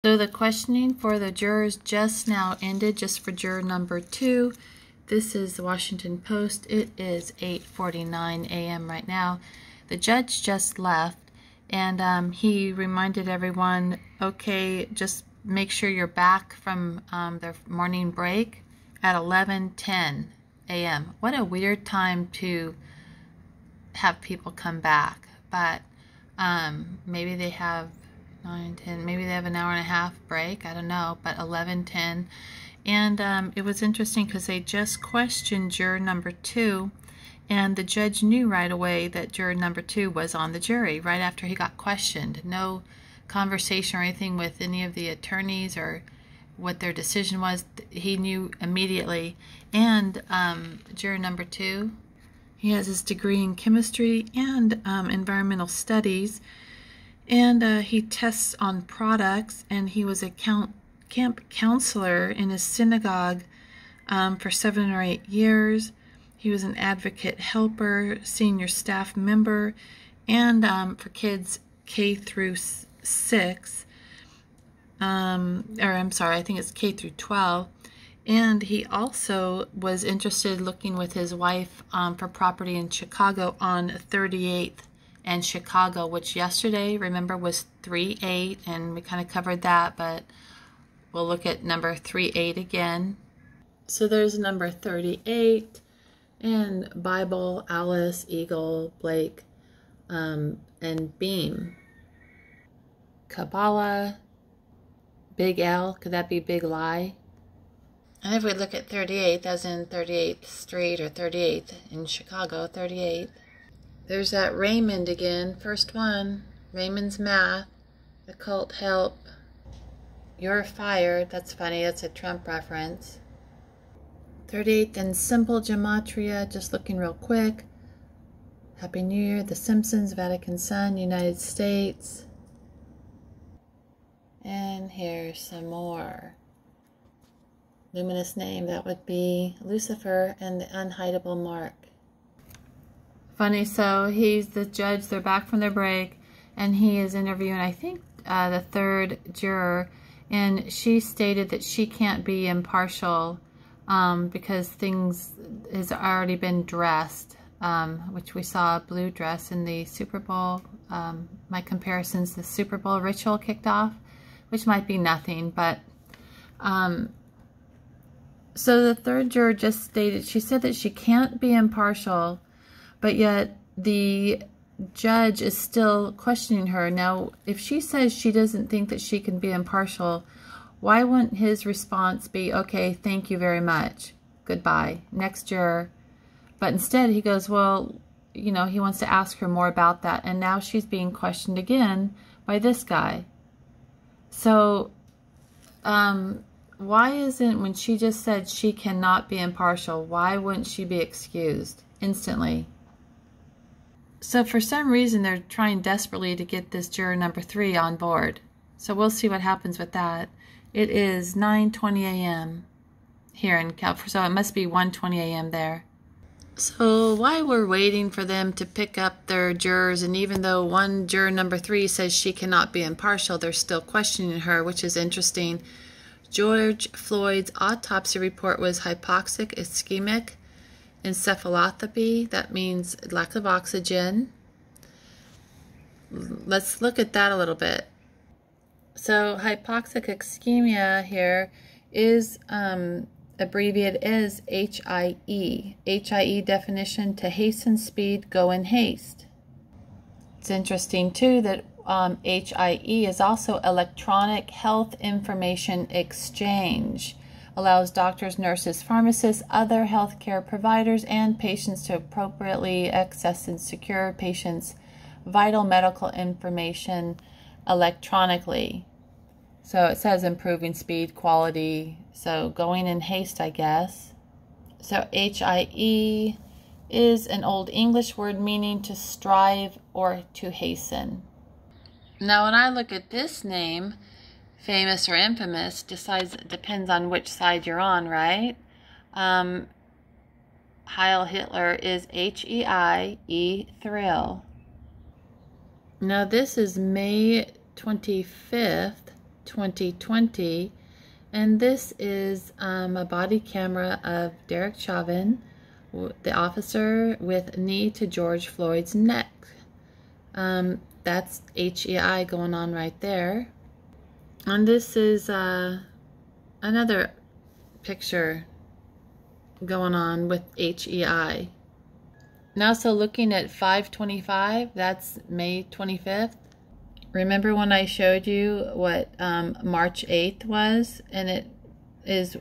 So the questioning for the jurors just now ended, just for juror number 2. This is the Washington Post. It is 8:49 a.m. right now. The judge just left, and he reminded everyone, okay, just make sure you're back from their morning break at 11:10 a.m. What a weird time to have people come back, but maybe they have 9, 10, maybe they have an hour and a half break, I don't know, but 11:10. And it was interesting because they just questioned juror number 2, and the judge knew right away that juror number 2 was on the jury right after he got questioned. No conversation or anything with any of the attorneys or what their decision was. He knew immediately. And juror number 2, he has his degree in chemistry and environmental studies, and he tests on products, and he was a camp counselor in his synagogue for 7 or 8 years. He was an advocate helper, senior staff member, and for kids K through 6, or I'm sorry, I think it's K through 12. And he also was interested looking with his wife for property in Chicago on 38th and Chicago, which yesterday, remember, was 38, and we kind of covered that, but we'll look at number 38 again. So there's number 38, and Bible, Alice, Eagle, Blake, and Beam. Kabbalah, Big L, could that be Big Lie? And if we look at 38th, as in 38th Street or 38th in Chicago, 38th. There's that Raymond again, first one. Raymond's Math, Occult Help, You're Fired. That's funny, that's a Trump reference. 38th and Simple Gematria, just looking real quick. Happy New Year, The Simpsons, Vatican Sun, United States. And here's some more. Luminous name, that would be Lucifer, and the unhideable mark. Funny, so he's the judge, they're back from their break, and he is interviewing, I think, the 3rd juror, and she stated that she can't be impartial because things has already been dressed, which we saw a blue dress in the Super Bowl. My comparisons, the Super Bowl ritual kicked off, which might be nothing, but so the 3rd juror just stated, she said that she can't be impartial, but yet the judge is still questioning her. Now, if she says she doesn't think that she can be impartial, why wouldn't his response be, okay, thank you very much, goodbye, next juror? But instead he goes, well, you know, he wants to ask her more about that, and now she's being questioned again by this guy. So, why isn't, when she just said she cannot be impartial, why wouldn't she be excused instantly? So for some reason, they're trying desperately to get this juror number 3 on board. So we'll see what happens with that. It is 9:20 a.m. here in California, so it must be 1:20 a.m. there. So while we're waiting for them to pick up their jurors, and even though one juror number 3 says she cannot be impartial, they're still questioning her, which is interesting. George Floyd's autopsy report was hypoxic ischemic encephalopathy. That means lack of oxygen. Let's look at that a little bit. So hypoxic ischemia here is abbreviated as HIE. HIE definition: to hasten speed, go in haste. It's interesting too that HIE is also electronic health information exchange. Allows doctors, nurses, pharmacists, other healthcare providers, and patients to appropriately access and secure patients' vital medical information electronically. So it says improving speed, quality, so going in haste, I guess. So HIE is an Old English word meaning to strive or to hasten. Now when I look at this name, famous or infamous, depends on which side you're on, right? Heil Hitler is H-E-I-E, thrill. Now this is May 25th, 2020. And this is a body camera of Derek Chauv, the officer, with knee to George Floyd's neck. That's HEI going on right there. And this is another picture going on with HEI. Now, so looking at 5/25, that's May 25th. Remember when I showed you what March 8th was? And it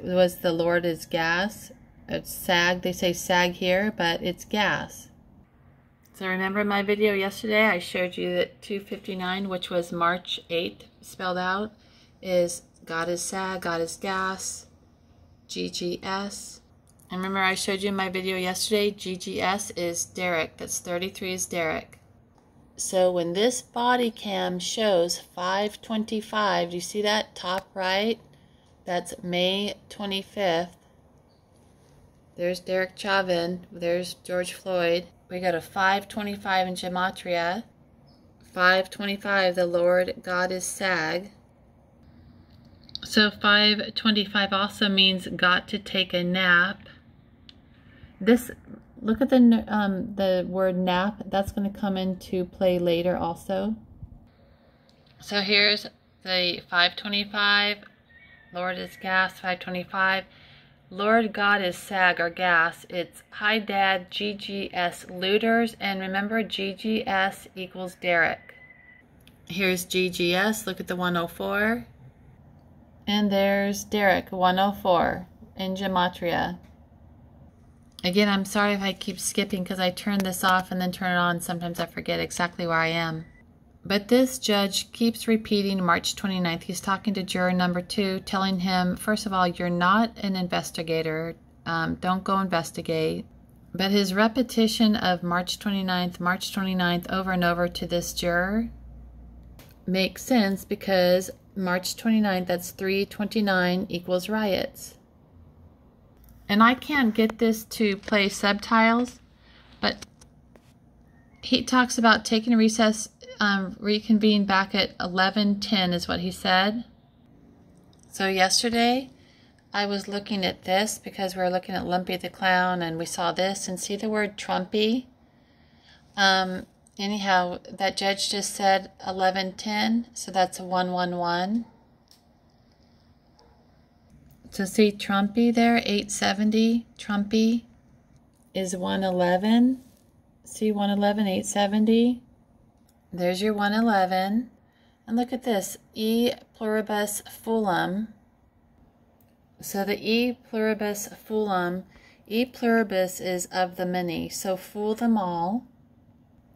was the Lord is gas. It's sag. They say sag here, but it's gas. So remember my video yesterday? I showed you that 259, which was March 8th, spelled out, is God is sag, God is gas, GGS. And remember I showed you in my video yesterday, GGS is Derek. That's 33 is Derek. So when this body cam shows 5/25, do you see that top right? That's May 25th. There's Derek Chauv, there's George Floyd. We go to 5/25 in Gematria. 5/25, the Lord God is sag. So 5/25 also means got to take a nap. This, look at the word nap. That's going to come into play later also. So here's the 5/25. Lord is gas, 5/25. Lord God is sag or gas. It's hi dad, GGS looters. And remember, GGS equals Derek. Here's GGS. Look at the 104. And there's Derek, 104 in Gematria. Again, I'm sorry if I keep skipping because I turn this off and then turn it on. Sometimes I forget exactly where I am. But this judge keeps repeating March 29th. He's talking to juror number 2, telling him, first of all, you're not an investigator. Don't go investigate. But his repetition of March 29th over and over to this juror makes sense because March 29th, that's 3/29 equals riots. And I can't get this to play subtitles, but he talks about taking a recess, reconvene back at 11:10 is what he said. So yesterday I was looking at this because we were looking at Lumpy the Clown and we saw this and see the word Trumpy. Anyhow, that judge just said 11:10, so that's a 111. So see Trumpy there, 870. Trumpy is 111. See 111, 870. There's your 111. And look at this, E pluribus fulum. So the E pluribus fulum, E pluribus is of the many, so fool them all.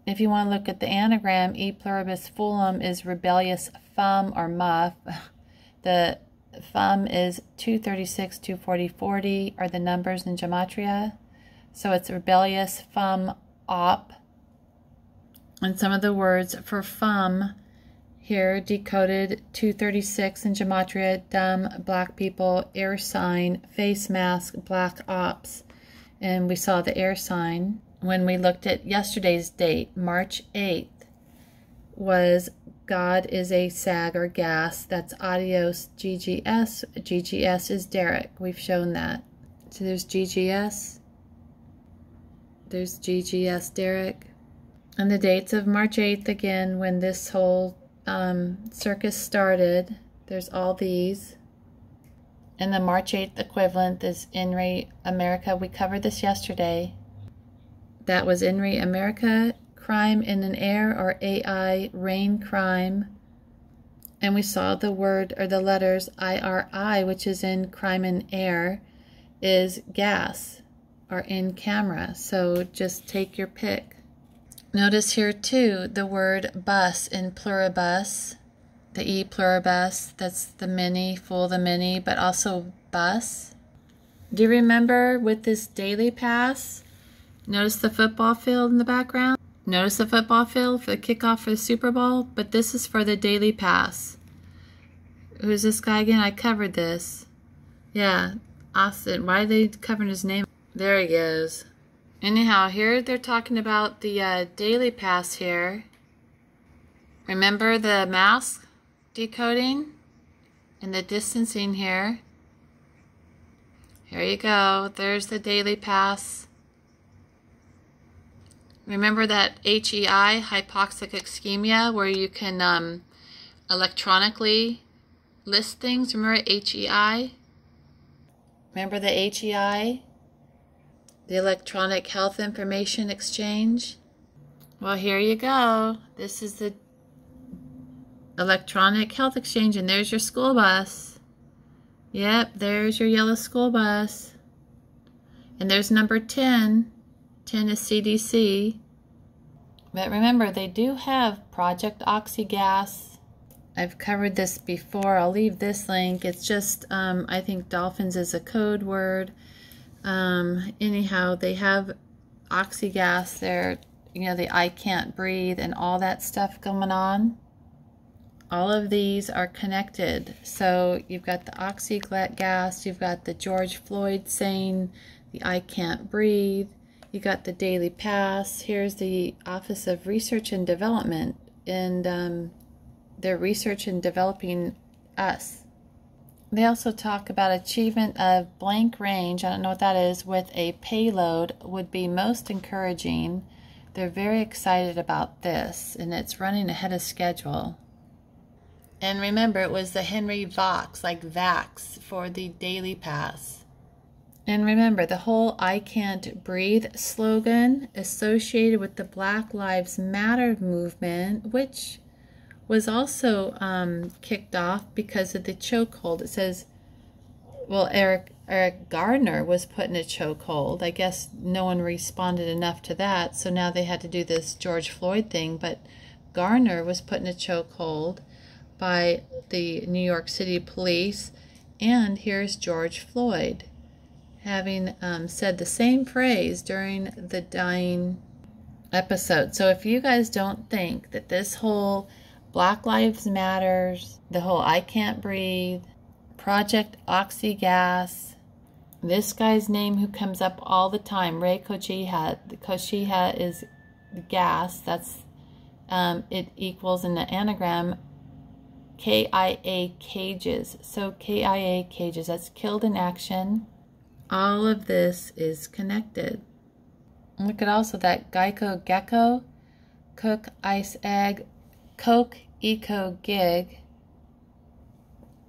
If you want to look at the anagram, E pluribus fulum is rebellious fum or muff. The fum is 236, 240, 40 are the numbers in Gematria. So it's rebellious fum op. And some of the words for fum here decoded 236 in Gematria, dumb, black people, air sign, face mask, black ops. And we saw the air sign. When we looked at yesterday's date, March 8th, was God is a sag or gas. That's adios, GGS. GGS is Derek. We've shown that. So there's GGS. There's GGS Derek. And the dates of March 8th, again, when this whole circus started, there's all these. And the March 8th equivalent is INRI America. We covered this yesterday. That was INRI America, crime in an air, or AI, rain crime. And we saw the word, or the letters, IRI, which is in crime in air, is gas, or in camera. So just take your pick. Notice here too, the word bus in pluribus, the E pluribus, that's the many, fool the many, but also bus. Do you remember with this daily pass? Notice the football field in the background? Notice the football field for the kickoff for the Super Bowl? But this is for the daily pass. Who's this guy again? I covered this. Yeah, Austin. Why are they covering his name? There he goes. Anyhow, here they're talking about the daily pass here. Remember the mask decoding? And the distancing here. Here you go. There's the daily pass. Remember that HEI, hypoxic ischemia, where you can electronically list things? Remember HEI? Remember the HEI? The Electronic Health Information Exchange? Well, here you go. This is the Electronic Health Exchange, and there's your school bus. Yep, there's your yellow school bus. And there's number 10. 10 is CDC. But remember, they do have Project Oxygas. I've covered this before. I'll leave this link. It's just, I think dolphins is a code word. Anyhow, they have oxygas there, you know, the I can't breathe and all that stuff going on. All of these are connected. So you've got the oxygas, you've got the George Floyd saying the I can't breathe, you got the daily pass. Here's the Office of Research and Development, and they're research and developing us. They also talk about achievement of blank range, I don't know what that is, with a payload would be most encouraging. They're very excited about this, and it's running ahead of schedule. And remember, it was the Henry Vox, like Vax, for the daily pass. And remember, the whole I can't breathe slogan associated with the Black Lives Matter movement, which was also kicked off because of the chokehold. It says, well, Eric Gardner was put in a chokehold. I guess no one responded enough to that, so now they had to do this George Floyd thing, but Gardner was put in a chokehold by the New York City police, and here's George Floyd having said the same phrase during the dying episode. So if you guys don't think that this whole Black Lives Matters, the whole I can't breathe, Project Oxygas, this guy's name who comes up all the time, Ray Kochiha, the Kochiha is the gas, that's it equals in the anagram KIA cages. So KIA cages, that's killed in action. All of this is connected. Look at also that Geico Gecko, Cook Ice Egg, Coke Eco Gig.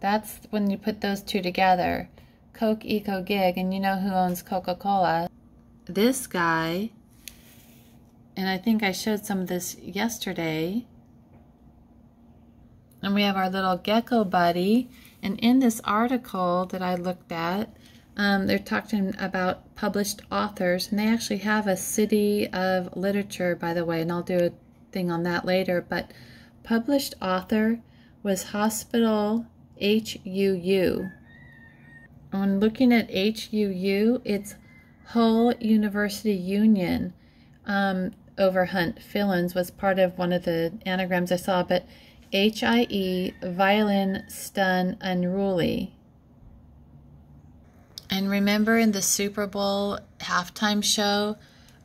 That's when you put those two together. Coke Eco Gig, and you know who owns Coca-Cola. This guy, and I think I showed some of this yesterday. And we have our little gecko buddy. And in this article that I looked at, they're talking about published authors. And they actually have a city of literature, by the way, and I'll do a thing on that later. But published author was Hospital HUU. When looking at HUU, it's Hull University Union. Overhunt Fillins was part of one of the anagrams I saw, but HIE, violin, stun, unruly. And remember in the Super Bowl halftime show,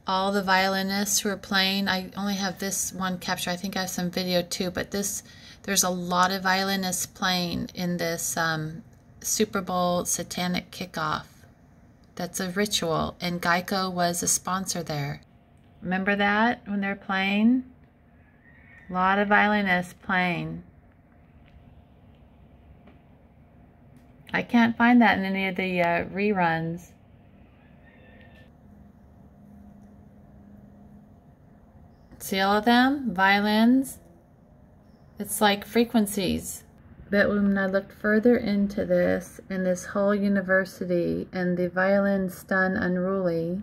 all the violinists who were playing, I only have this one capture, I think I have some video too, but there's a lot of violinists playing in this Super Bowl satanic kickoff. That's a ritual, and Geico was a sponsor there. Remember that when they're playing? A lot of violinists playing. I can't find that in any of the reruns. See all of them? Violins. It's like frequencies. But when I looked further into this, in this whole university, and the violin stun unruly,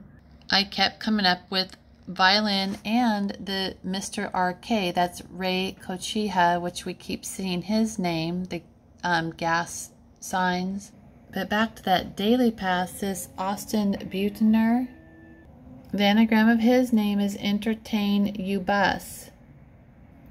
I kept coming up with violin and the Mr. RK, that's Ray Kochiha, which we keep seeing his name, the gas signs. But back to that daily pass, this Austin Butner, the anagram of his name is Entertain You Bus,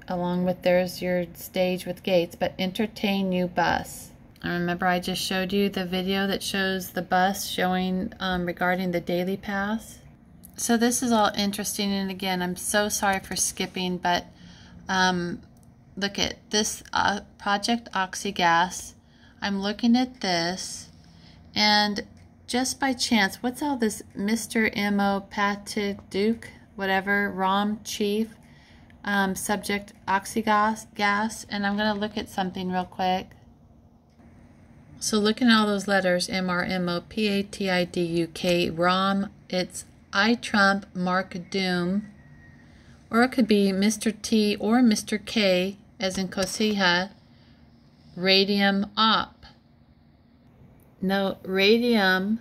along with there's your stage with gates, but Entertain You Bus. I remember I just showed you the video that shows the bus showing regarding the daily pass. So this is all interesting, and again, I'm so sorry for skipping, but look at this Project Oxygas I'm looking at this, and just by chance, what's all this Mr. M.O. Duke, whatever, Rom Chief, subject oxygas, and I'm going to look at something real quick. So looking at all those letters, MRMOPATIDUK, Rom, it's I Trump, Mark Doom, or it could be Mr. T or Mr. K, as in Kosiha, Radium Op. No, radium,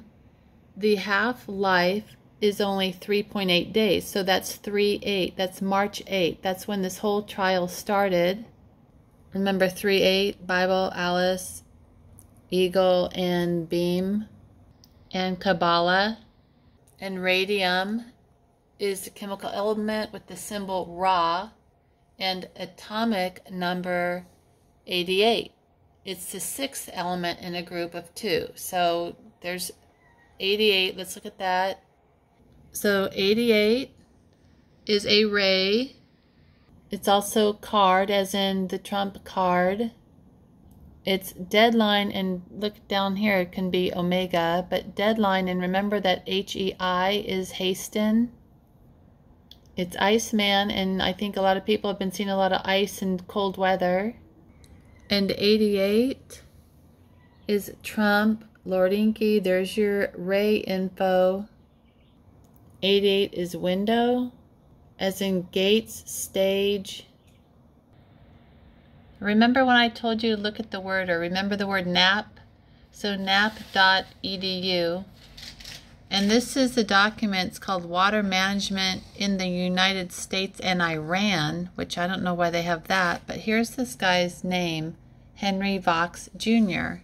the half-life is only 3.8 days, so that's 3/8, that's March 8th. That's when this whole trial started. Remember 3/8, Bible, Alice, Eagle, and Beam, and Kabbalah. And radium is the chemical element with the symbol Ra, and atomic number 88. It's the 6th element in a group of 2. So there's 88. Let's look at that. So 88 is a ray. It's also card, as in the Trump card. It's deadline, and look down here, it can be omega, but deadline, and remember that HEI is hasten. It's Iceman, and I think a lot of people have been seeing a lot of ice and cold weather. And 88 is Trump, Lord Inky, there's your ray info. 88 is window, as in gates, stage. Remember when I told you to look at the word, or remember the word NAP? So nap.edu. And this is the document, it's called Water Management in the United States and Iran, which I don't know why they have that, but here's this guy's name, Henry Vox Jr.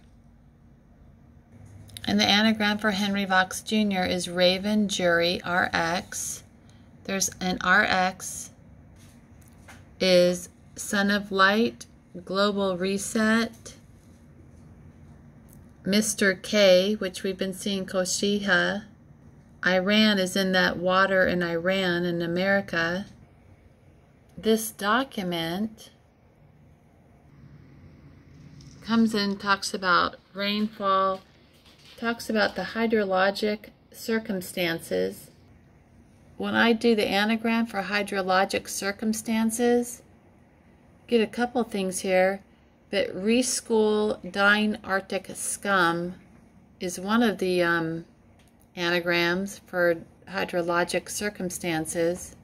And the anagram for Henry Vox Jr. is Raven Jury RX. There's an RX is Son of Light, Global Reset, Mr. K, which we've been seeing Koshiha. Iran is in that water in Iran in America. This document comes in, talks about rainfall, talks about the hydrologic circumstances. When I do the anagram for hydrologic circumstances, get a couple things here, but reschool dying Arctic scum is one of the anagrams for hydrologic circumstances.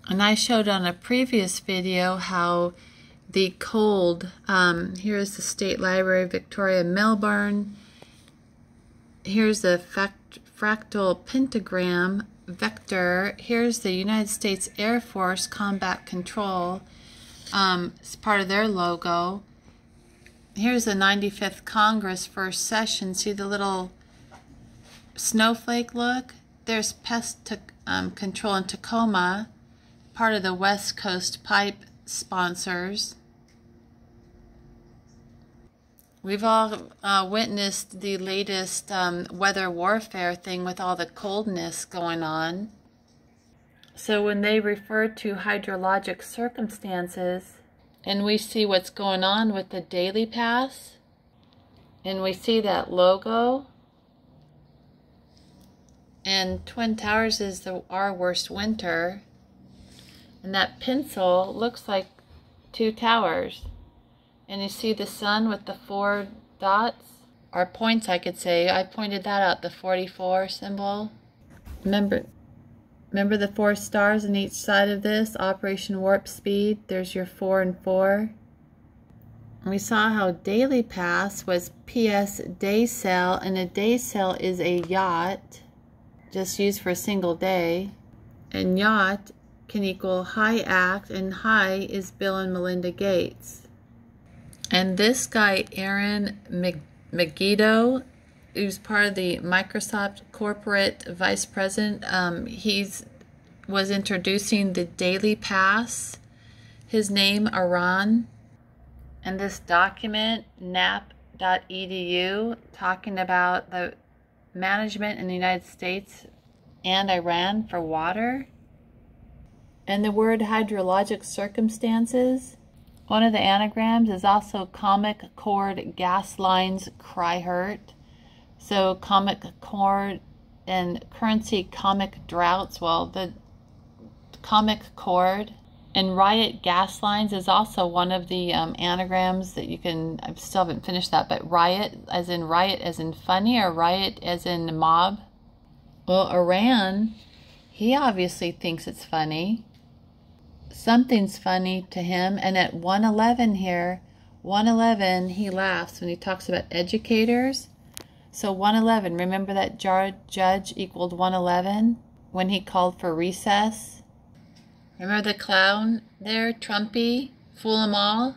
And I showed on a previous video how the cold, here's the State Library of Victoria, Melbourne. Here's the fractal pentagram vector. Here's the United States Air Force Combat Control. It's part of their logo. Here's the 95th Congress first session. See the little snowflake look? There's pest control in Tacoma, part of the West Coast Pipe sponsors. We've all witnessed the latest weather warfare thing with all the coldness going on. So when they refer to hydrologic circumstances, and we see what's going on with the daily pass, and we see that logo, and Twin Towers is our worst winter, and that pencil looks like 2 towers. And you see the sun with the 4 dots, or points I could say. I pointed that out, the 44 symbol. Remember the 4 stars on each side of this, Operation Warp Speed. There's your 4 and 4. And we saw how daily pass was PS day sail, and a day sail is a yacht, just used for a single day. And yacht can equal high act, and high is Bill and Melinda Gates. And this guy, Eran Megiddo, who's part of the Microsoft corporate vice president, was introducing the daily pass. His name, Eran. And this document, nap.edu, talking about the management in the United States and Iran for water. And the word hydrologic circumstances, One of the anagrams is also comic chord gas lines cry hurt. So comic chord and currency comic droughts. Well, the comic chord and riot gas lines is also one of the anagrams that you can, I still haven't finished that, but riot as in funny, or riot as in mob. Well, Eran, he obviously thinks it's funny. Something's funny to him. And at 111 here, 111, he laughs when he talks about educators. So 111, remember that judge equaled 111 when he called for recess? Remember the clown there, Trumpy, fool 'em all?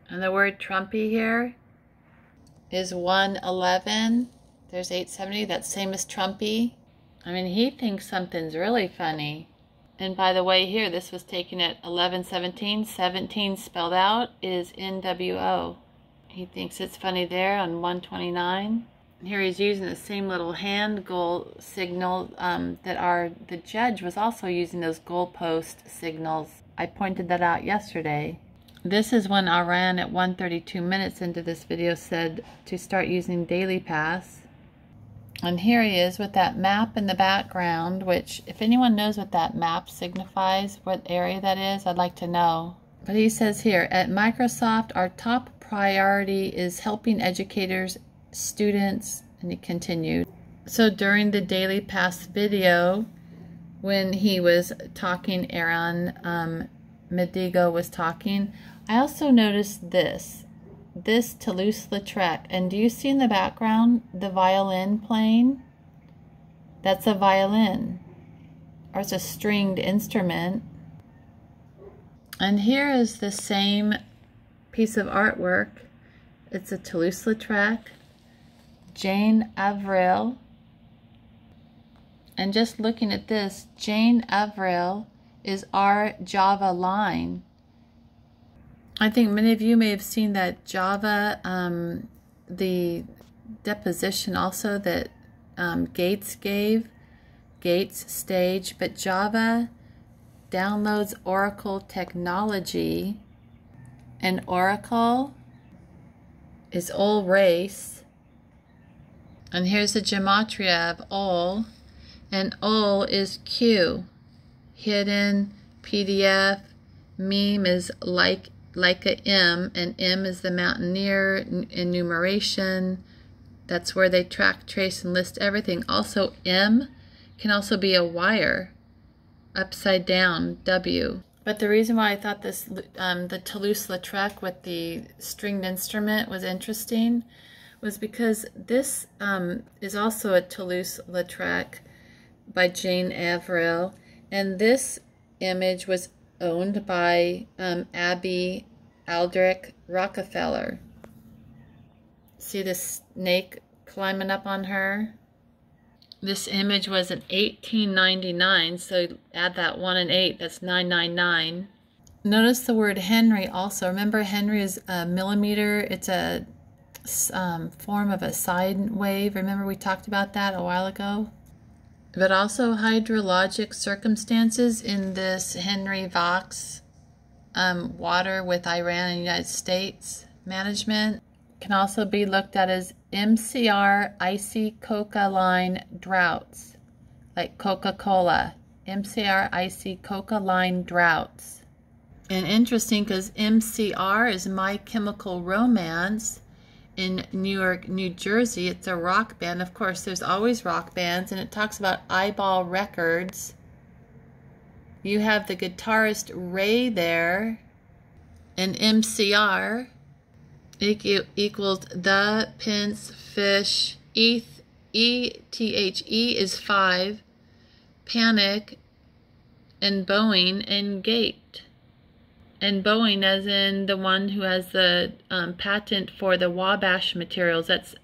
And the word Trumpy here is 111. There's 870, that's same as Trumpy. I mean, he thinks something's really funny. And by the way, here, this was taken at 1117. 17 spelled out is NWO. He thinks it's funny there on 129. Here he's using the same little hand goal signal the judge was also using, those goalpost signals. I pointed that out yesterday. This is when Eran at 132 minutes into this video said to start using daily pass. And here he is with that map in the background, which if anyone knows what that map signifies, what area that is, I'd like to know. But he says here, at Microsoft, our top priority is helping educators, students, and he continued. So during the daily pass video, when he was talking, Eran Megiddo was talking, I also noticed this Toulouse-Lautrec. And do you see in the background the violin playing? That's a violin, or it's a stringed instrument. And here is the same piece of artwork. It's a Toulouse-Lautrec, Jane Avril. And just looking at this, Jane Avril is our Java line. I think many of you may have seen that Java, the deposition also that Gates gave, Gates stage, but Java downloads Oracle technology, and Oracle is ol race. And here's the gematria of ol, and ol is Q, hidden, PDF, meme is like a M, and M is the mountaineer, enumeration. That's where they track, trace, and list everything. Also, M can also be a wire, upside down, W. But the reason why I thought this, the Toulouse-Lautrec with the stringed instrument was interesting was because this is also a Toulouse-Lautrec by Jane Avril, and this image was owned by Abby Aldrich Rockefeller. See this snake climbing up on her? This image was in 1899, so add that 1 and 8, that's 999. Notice the word Henry also. Remember, Henry is a millimeter. It's a form of a sine wave. Remember we talked about that a while ago? But also hydrologic circumstances in this Henry Vox water with Iran and United States management can also be looked at as MCR icy coca line droughts, like Coca-Cola. MCR icy coca line droughts. And interesting because MCR is My Chemical Romance. In Newark, New Jersey, it's a rock band. Of course, there's always rock bands, and it talks about Eyeball Records. You have the guitarist Ray there, and MCR equals the Pence Fish ETHE is 5, Panic, and Boeing and Gate. And Boeing as in the one who has the patent for the Wabash materials. That's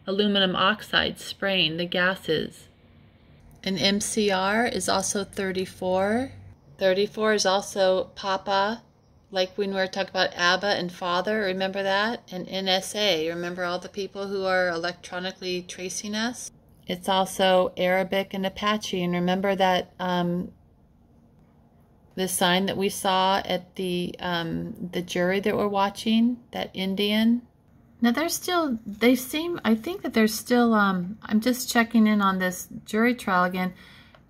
aluminum oxide spraying the gases. And MCR is also 34. 34 is also Papa, like when we were talking about Abba and Father, remember that? And NSA, remember all the people who are electronically tracing us? It's also Arabic and Apache, and remember that The sign that we saw at the jury that we're watching, that Indian. Now I think that they're still, I'm just checking in on this jury trial again.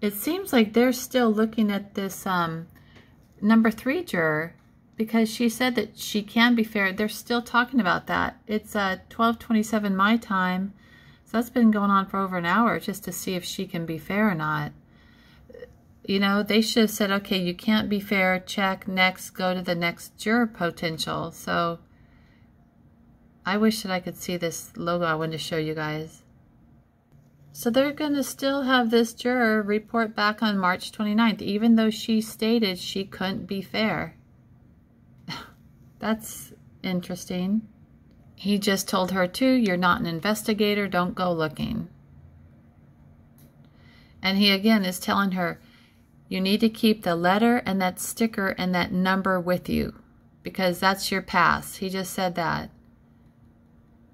It seems like they're still looking at this number 3 juror, because she said that she can be fair. They're still talking about that. It's 12:27 my time, so that's been going on for over an hour just to see if she can be fair or not. You know, they should have said, okay, you can't be fair, check, next, go to the next juror potential. So I wish that I could see this logo I wanted to show you guys. So they're going to still have this juror report back on March 29th, even though she stated she couldn't be fair. That's interesting. He just told her too, you're not an investigator, don't go looking. And he again is telling her, you need to keep the letter and that sticker and that number with you, because that's your pass. He just said that.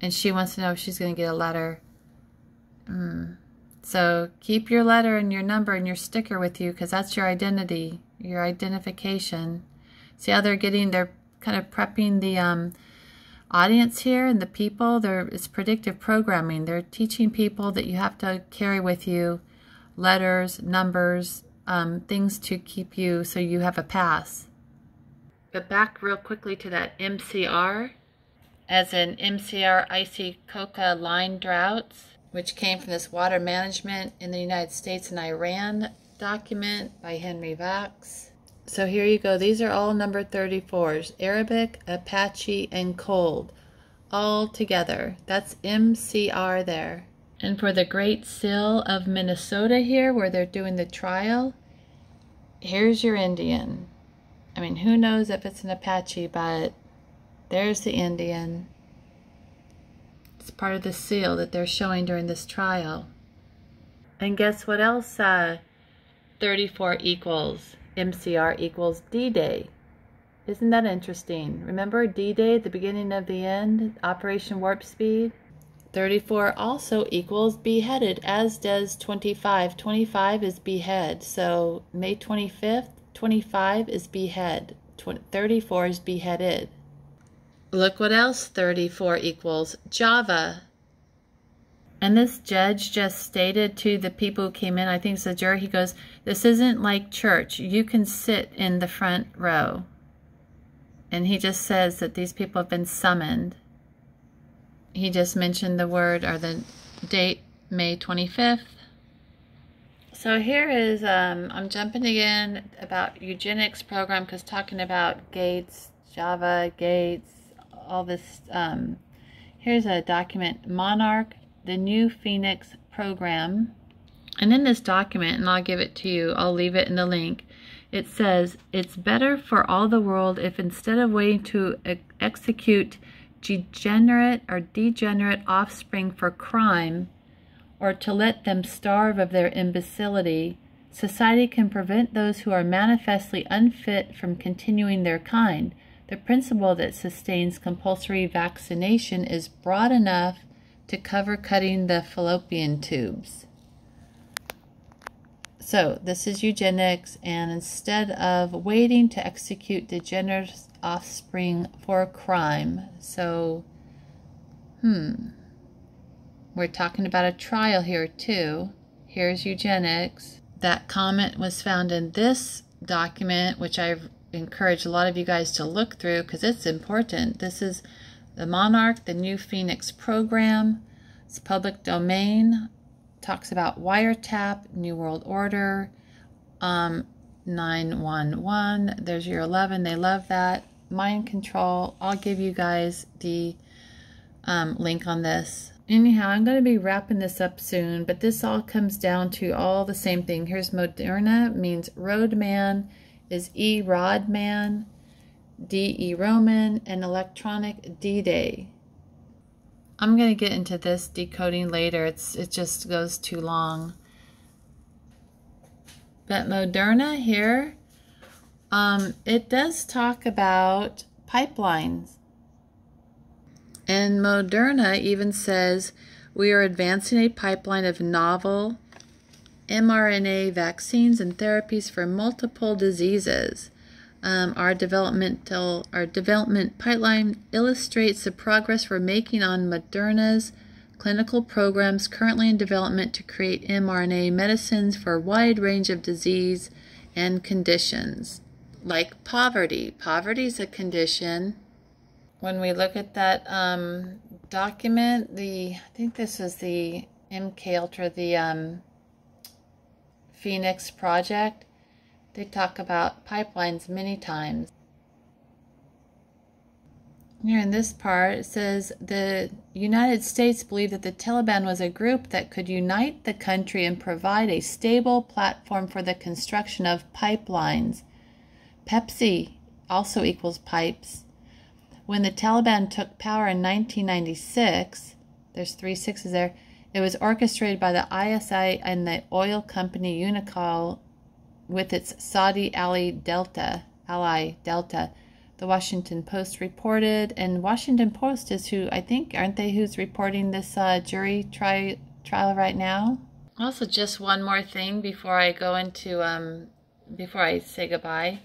And she wants to know if she's going to get a letter. So keep your letter and your number and your sticker with you, because that's your identity, your identification. See how they're kind of prepping the audience here and the people. It's predictive programming. They're teaching people that you have to carry with you letters, numbers, things to keep you so you have a pass. But back real quickly to that MCR, as in MCR Icy Coca Line Droughts, which came from this Water Management in the United States and Iran document by Henry Vax. So here you go. These are all number 34s. Arabic, Apache, and Cold. All together. That's MCR there. And for the Great Seal of Minnesota here, where they're doing the trial, here's your Indian. I mean, who knows if it's an Apache, but there's the Indian. It's part of the seal that they're showing during this trial. And guess what else 34 equals? MCR equals D-Day. Isn't that interesting? Remember D-Day, the beginning of the end, Operation Warp Speed? 34 also equals beheaded, as does 25. 25 is behead. So May 25th, 25 is behead. 34 is beheaded. Look what else 34 equals. Java. And this judge just stated to the people who came in, I think it's a jury, he goes, this isn't like church. You can sit in the front row. And he just says that these people have been summoned. He just mentioned the word or the date, May 25th. So here is, I'm jumping again about eugenics program, because talking about Gates, Java, Gates, all this. Here's a document, MonarchTheNewPhoenixProgram. And in this document, and I'll give it to you, I'll leave it in the link, it says, it's better for all the world if instead of waiting to execute degenerate offspring for crime, or to let them starve of their imbecility, society can prevent those who are manifestly unfit from continuing their kind. The principle that sustains compulsory vaccination is broad enough to cover cutting the fallopian tubes. So this is eugenics, and instead of waiting to execute degenerate offspring for crime. So, we're talking about a trial here too. Here's eugenics. That comment was found in this document, which I've encouraged a lot of you guys to look through because it's important. This is the Monarch, the New Phoenix program. It's public domain. Talks about wiretap, New World Order, 911. There's your 11. They love that. Mind control. I'll give you guys the link on this. Anyhow, I'm going to be wrapping this up soon, but this all comes down to all the same thing. Here's Moderna, means roadman, is E Rodman, D.E. Roman, and electronic D-Day. I'm going to get into this decoding later. It just goes too long. But Moderna here, it does talk about pipelines. And Moderna even says, we are advancing a pipeline of novel mRNA vaccines and therapies for multiple diseases. Our development pipeline illustrates the progress we're making on Moderna's clinical programs currently in development to create mRNA medicines for a wide range of disease and conditions, like poverty. Poverty is a condition. When we look at that document, I think this was the MKUltra, the Phoenix project, they talk about pipelines many times. Here in this part, it says the United States believed that the Taliban was a group that could unite the country and provide a stable platform for the construction of pipelines. Pepsi also equals pipes. When the Taliban took power in 1996, there's 3 sixes there, it was orchestrated by the ISI and the oil company Unocal with its Saudi ally Delta. The Washington Post reported, and Washington Post is who, I think, aren't they who's reporting this jury trial right now? Also, just one more thing before I go into, before I say goodbye.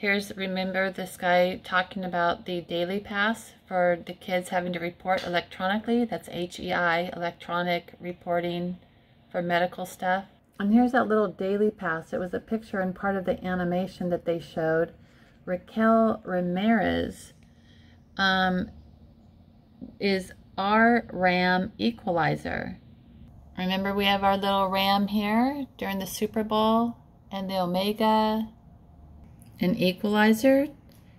Remember this guy talking about the daily pass for the kids having to report electronically? That's HEI, electronic reporting for medical stuff. And here's that little daily pass. It was a picture and part of the animation that they showed. Raquel Ramirez is our RAM equalizer. Remember, we have our little RAM here during the Super Bowl and the Omega. An equalizer,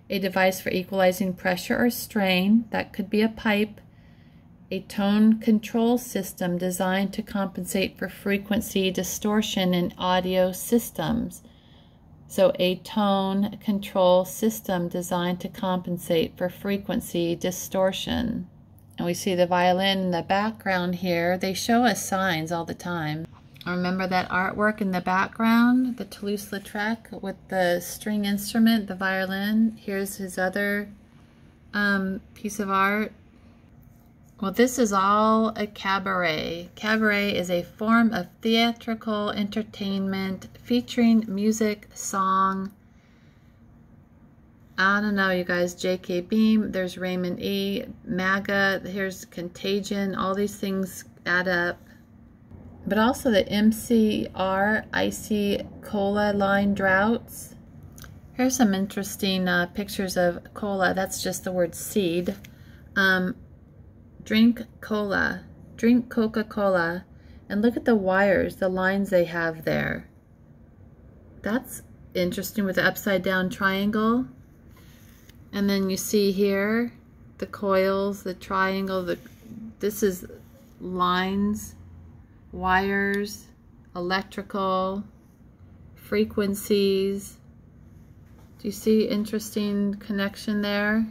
a device for equalizing pressure or strain. That could be a pipe. A tone control system designed to compensate for frequency distortion in audio systems. So a tone control system designed to compensate for frequency distortion. And we see the violin in the background here. They show us signs all the time. Remember that artwork in the background, the Toulouse-Lautrec with the string instrument, the violin. Here's his other piece of art. Well, this is all a cabaret. Cabaret is a form of theatrical entertainment featuring music, song. I don't know, you guys. J.K. Beam, there's Raymond E. MAGA, here's Contagion. All these things add up. But also the MCR Icy Cola line droughts. Here's some interesting pictures of cola. That's just the word seed. Drink cola, drink Coca-Cola, and look at the wires, the lines they have there. That's interesting with the upside down triangle. And then you see here the coils, the triangle, this is lines, wires, electrical, frequencies. Do you see interesting connection there?